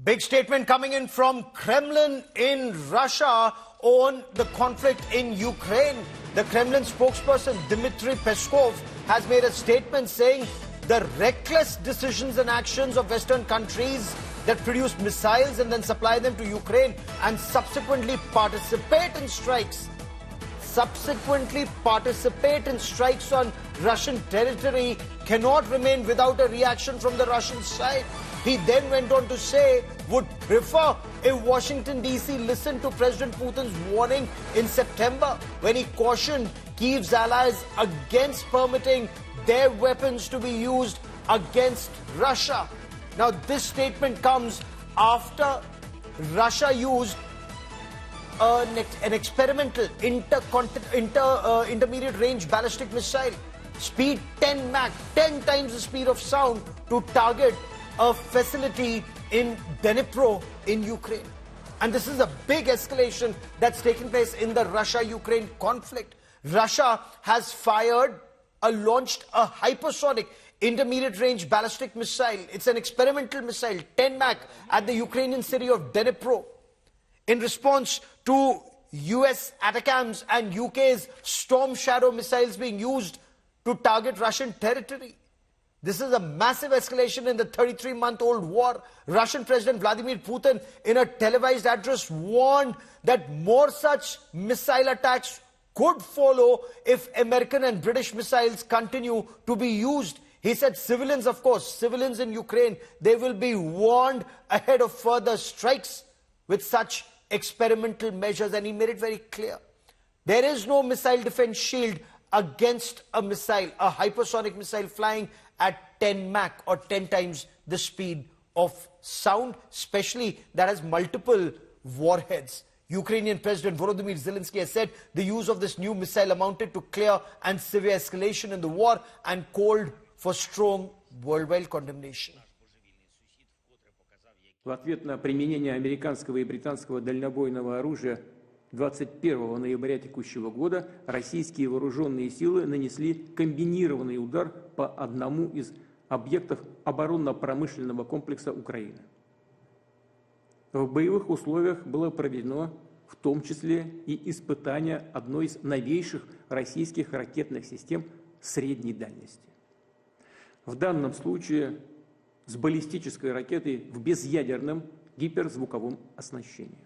Big statement coming in from Kremlin in Russia on the conflict in Ukraine. The Kremlin spokesperson Dmitry Peskov has made a statement saying the reckless decisions and actions of Western countries that produce missiles and then supply them to Ukraine and subsequently participate in strikes on Russian territory cannot remain without a reaction from the Russian side. He then went on to say, would prefer if Washington DC listened to President Putin's warning in September when he cautioned Kyiv's allies against permitting their weapons to be used against Russia. Now, this statement comes after Russia used an experimental intermediate range ballistic missile, speed 10 Mach, 10 times the speed of sound, to target a facility in Dnipro in Ukraine. And this is a big escalation that's taken place in the Russia-Ukraine conflict. Russia has launched a hypersonic intermediate range ballistic missile. It's an experimental missile, 10 Mach, at the Ukrainian city of Dnipro, in response to US ATACMS and UK's Storm Shadow missiles being used to target Russian territory. This is a massive escalation in the 33-month-old war. Russian President Vladimir Putin, in a televised address, warned that more such missile attacks could follow if American and British missiles continue to be used. He said civilians, of course, civilians in Ukraine, they will be warned ahead of further strikes with such experimental measures, and he made it very clear. There is no missile defense shield against a missile, a hypersonic missile flying at 10 Mach or 10 times the speed of sound, especially that has multiple warheads. Ukrainian President Volodymyr Zelensky has said the use of this new missile amounted to clear and severe escalation in the war and called for strong worldwide condemnation. В ответ на применение американского и британского дальнобойного оружия 21 ноября текущего года российские вооруженные силы нанесли комбинированный удар по одному из объектов оборонно-промышленного комплекса Украины. В боевых условиях было проведено в том числе и испытание одной из новейших российских ракетных систем средней дальности. В данном случае с баллистической ракетой в безъядерном гиперзвуковом оснащении.